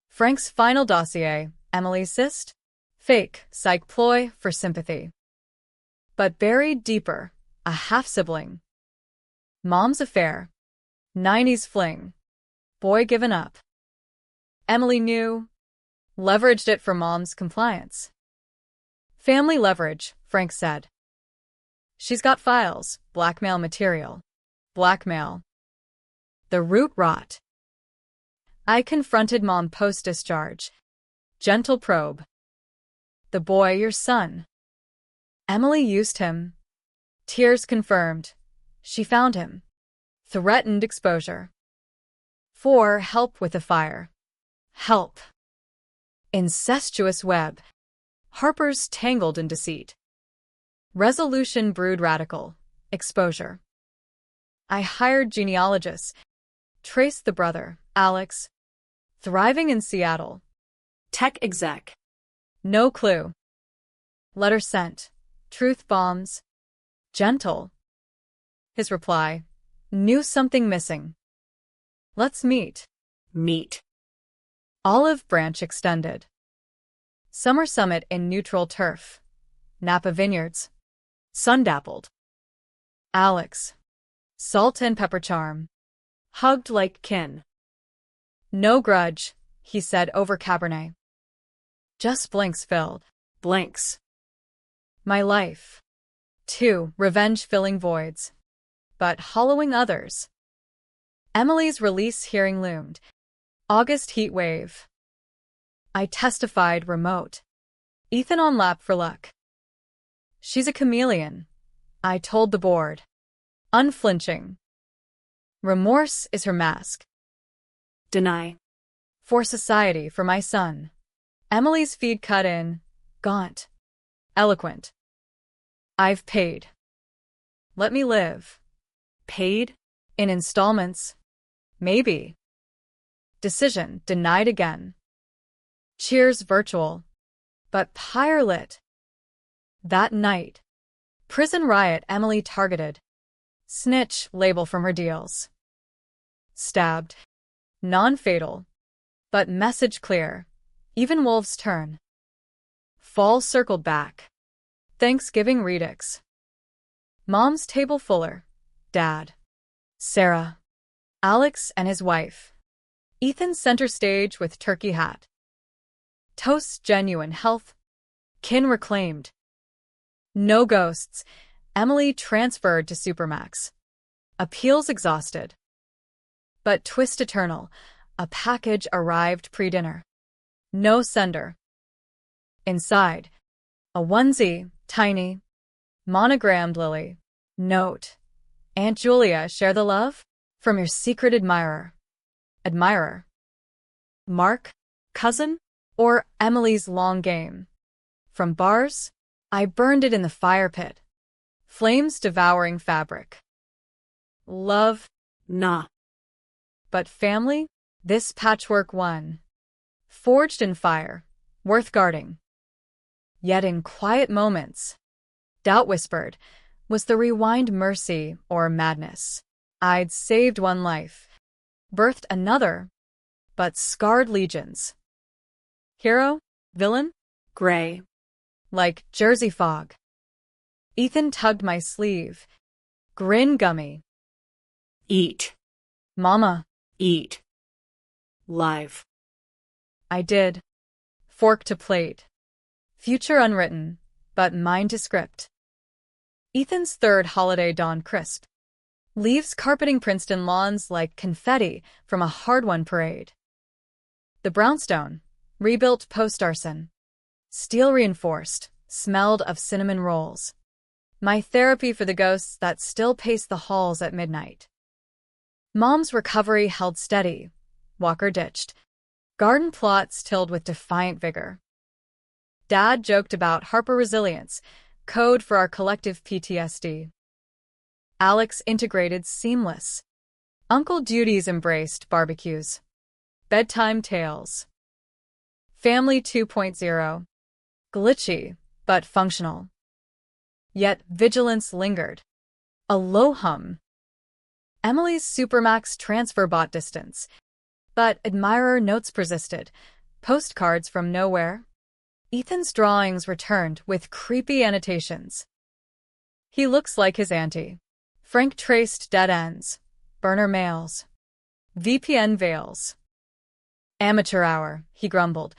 Frank's final dossier, Emily's cyst? Fake, psych ploy for sympathy. But buried deeper, a half-sibling. Mom's affair. 90s fling. Boy given up. Emily knew. Leveraged it for mom's compliance. Family leverage, Frank said. She's got files, blackmail material. Blackmail. The root rot. I confronted Mom post-discharge. Gentle probe. The boy, your son. Emily used him. Tears confirmed. She found him. Threatened exposure. 4. Help with the fire. Help. Incestuous web. Harper's tangled in deceit. Resolution brewed radical. Exposure. I hired genealogists. Traced the brother, Alex. Thriving in Seattle. Tech exec. No clue. Letter sent. Truth bombs. Gentle. His reply. Knew something missing. Let's meet. Meet. Olive branch extended. Summer summit in neutral turf. Napa Vineyards. Sun-dappled. Alex. Salt and pepper charm. Hugged like kin. No grudge, he said over Cabernet. Just blanks filled. Blanks. My life. 2. Revenge-filling voids. But hollowing others. Emily's release hearing loomed. August heat wave. I testified remote. Ethan on lap for luck. She's a chameleon. I told the board. Unflinching. Remorse is her mask. Deny. For society, for my son. Emily's feed cut in. Gaunt. Eloquent. I've paid. Let me live. Paid? In installments. Maybe. Decision denied again. Cheers virtual. But pyre lit. That night. Prison riot Emily targeted. Snitch label from her deals. Stabbed. Non-fatal. But message clear. Even wolves turn. Fall circled back. Thanksgiving redux. Mom's table fuller. Dad. Sarah. Alex and his wife. Ethan center stage with turkey hat. Toast's genuine health. Kin reclaimed. No ghosts. Emily transferred to Supermax. Appeals exhausted. But twist eternal. A package arrived pre-dinner. No sender. Inside. A onesie, tiny. Monogrammed lily. Note. Aunt Julia, share the love? From your secret admirer. Admirer. Mark? Cousin? Or Emily's long game? From bars? I burned it in the fire pit. Flames devouring fabric. Love? Nah. But family? This patchwork one. Forged in fire. Worth guarding. Yet in quiet moments. Doubt whispered. Was the rewind mercy or madness? I'd saved one life. Birthed another. But scarred legions. Hero? Villain? Gray. Like Jersey fog. Ethan tugged my sleeve. Grin gummy. Eat. Mama. Eat. Live. I did. Fork to plate. Future unwritten, but mine to script. Ethan's third holiday dawned crisp. Leaves carpeting Princeton lawns like confetti from a hard-won parade. The brownstone, rebuilt post-arson. Steel reinforced, smelled of cinnamon rolls. My therapy for the ghosts that still pace the halls at midnight. Mom's recovery held steady. Walker ditched. Garden plots tilled with defiant vigor. Dad joked about Harper resilience, code for our collective PTSD. Alex integrated seamless. Uncle duties embraced barbecues. Bedtime tales. Family 2.0. Glitchy, but functional. Yet vigilance lingered. A low hum. Emily's Supermax transfer bought distance. But admirer notes persisted. Postcards from nowhere. Ethan's drawings returned with creepy annotations. He looks like his auntie. Frank traced dead ends. Burner mails. VPN veils. Amateur hour, he grumbled.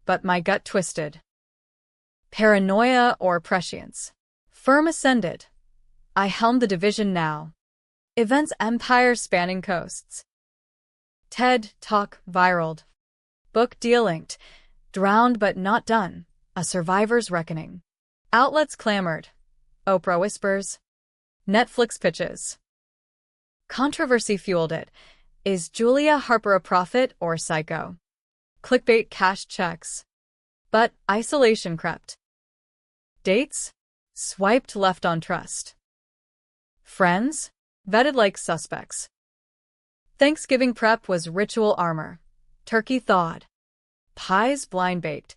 But my gut twisted. Paranoia or prescience. Firm ascended. I helm the division now. Events empire spanning coasts. TED Talk viraled. Book deal linked. Drowned but not done. A survivor's reckoning. Outlets clamored. Oprah whispers. Netflix pitches. Controversy fueled it. Is Julia Harper a prophet or psycho? Clickbait cashed checks. But isolation crept. Dates? Swiped left on trust. Friends? Vetted like suspects. Thanksgiving prep was ritual armor. Turkey thawed. Pies blind baked.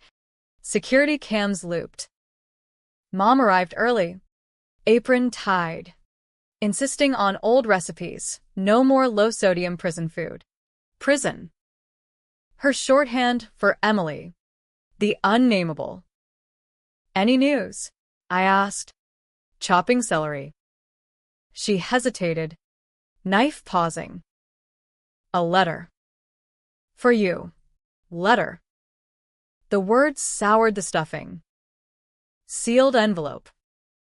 Security cams looped. Mom arrived early. Apron tied. Insisting on old recipes. No more low-sodium prison food. Prison. Her shorthand for Emily. The unnameable. Any news? I asked. Chopping celery. She hesitated, knife pausing. A letter. For you. Letter. The words soured the stuffing. Sealed envelope.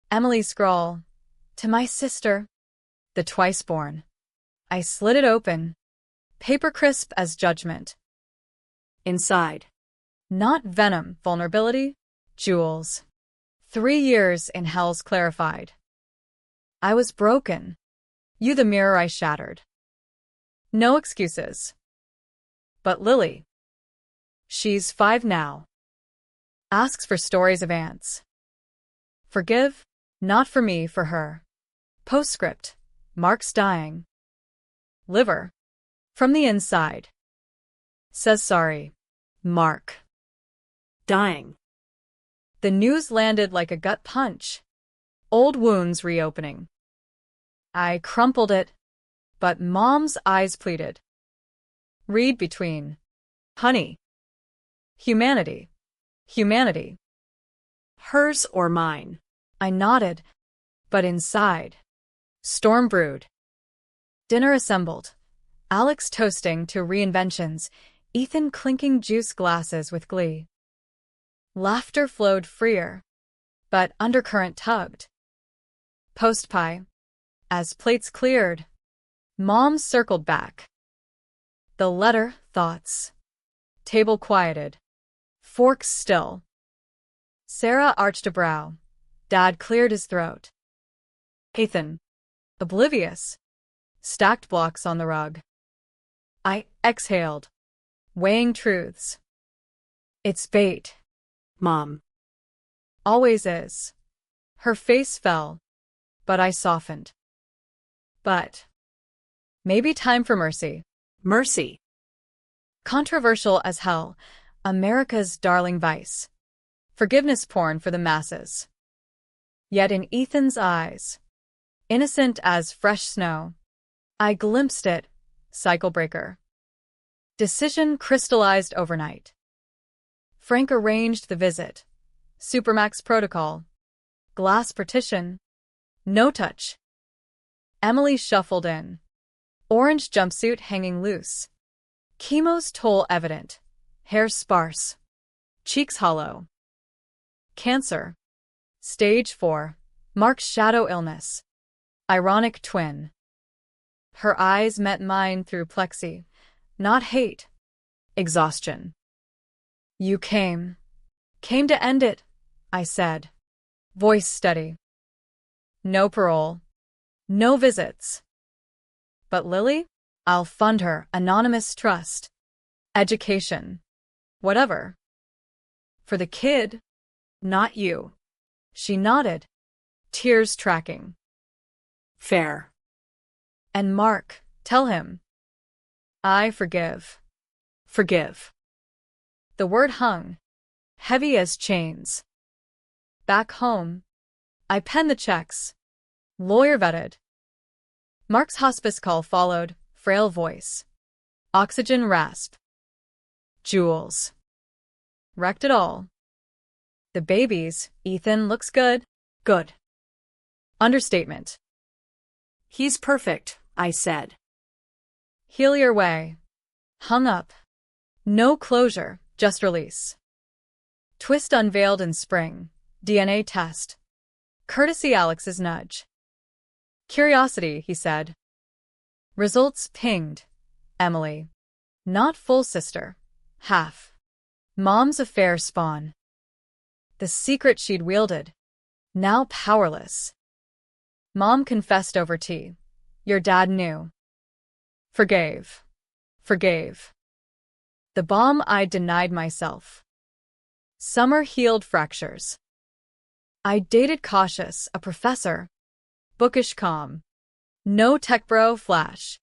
Emily's scrawl. To my sister. The twice-born. I slid it open. Paper crisp as judgment. Inside. Not venom, vulnerability. Jewels. 3 years in hell's clarified. I was broken. You the mirror I shattered. No excuses. But Lily. She's 5 now. Asks for stories of ants. Forgive? Not for me, for her. Postscript. Mark's dying. Liver. From the inside. Says sorry. Mark. Dying. The news landed like a gut punch. Old wounds reopening. I crumpled it, but Mom's eyes pleaded. Read between. Honey. Humanity. Humanity. Hers or mine? I nodded, but inside. Storm brewed. Dinner assembled. Alex toasting to reinventions, Ethan clinking juice glasses with glee. Laughter flowed freer, but undercurrent tugged. Post-pie. As plates cleared, Mom circled back. The letter, thoughts. Table quieted. Forks still. Sarah arched a brow. Dad cleared his throat. Ethan. Oblivious. Stacked blocks on the rug. I exhaled, weighing truths. It's bait. Mom. Always is. Her face fell, but I softened. But maybe time for mercy. Mercy. Controversial as hell, America's darling vice. Forgiveness porn for the masses. Yet in Ethan's eyes, innocent as fresh snow, I glimpsed it, cycle breaker. Decision crystallized overnight. Frank arranged the visit. Supermax protocol. Glass partition. No touch. Emily shuffled in. Orange jumpsuit hanging loose. Chemo's toll evident. Hair sparse. Cheeks hollow. Cancer. Stage 4. Mark's shadow illness. Ironic twin. Her eyes met mine through plexi. Not hate. Exhaustion. You came. Came to end it, I said. Voice steady. No parole. No visits. But Lily? I'll fund her. Anonymous trust. Education. Whatever. For the kid. Not you. She nodded. Tears tracking. Fair. And Mark, tell him. I forgive. Forgive. The word hung. Heavy as chains. Back home. I penned the checks. Lawyer vetted. Mark's hospice call followed, frail voice. Oxygen rasp. Jewels. Wrecked it all. The babies, Ethan looks good. Good. Understatement. He's perfect, I said. Heal your way. Hung up. No closure, just release. Twist unveiled in spring. DNA test. Courtesy Alex's nudge. Curiosity, he said. Results pinged. Emily. Not full sister. Half. Mom's affair spawn. The secret she'd wielded. Now powerless. Mom confessed over tea. Your dad knew. Forgave. Forgave. The bomb I denied myself. Summer healed fractures. I dated cautious, a professor. Bookish calm. No tech bro flash.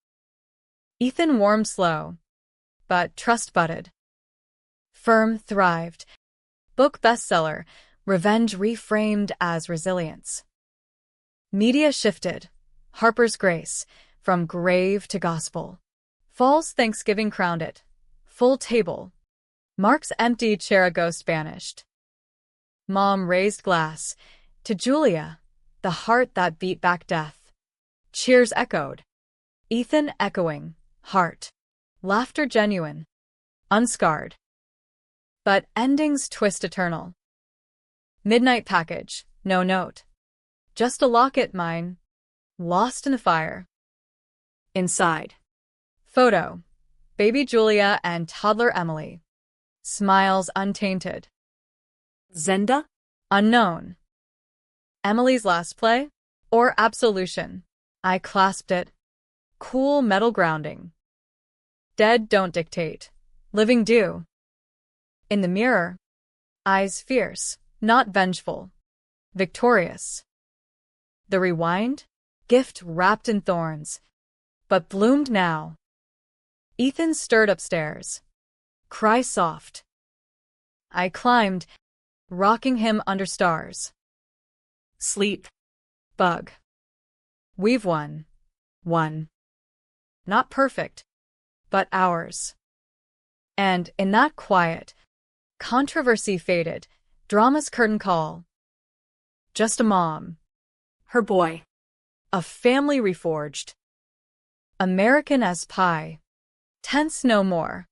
Ethan warmed slow, but trust budded. Firm thrived. Book bestseller, revenge reframed as resilience. Media shifted. Harper's Grace, from grave to gospel. Fall's Thanksgiving crowned it. Full table. Mark's empty chair a ghost banished. Mom raised glass. To Julia, the heart that beat back death. Cheers echoed. Ethan echoing. Heart. Laughter genuine. Unscarred. But endings twist eternal. Midnight package. No note. Just a locket mine. Lost in the fire. Inside. Photo. Baby Julia and toddler Emily. Smiles untainted. Zenda? Unknown. Emily's last play? Or absolution? I clasped it. Cool metal grounding. Dead don't dictate. Living do. In the mirror. Eyes fierce, not vengeful. Victorious. The rewind? Gift wrapped in thorns. But bloomed now. Ethan stirred upstairs. Cry soft. I climbed, rocking him under stars. Sleep. Bug. We've won. Won. Not perfect, but ours. And in that quiet, controversy faded, drama's curtain call. Just a mom. Her boy. A family reforged. American as pie. Tense no more.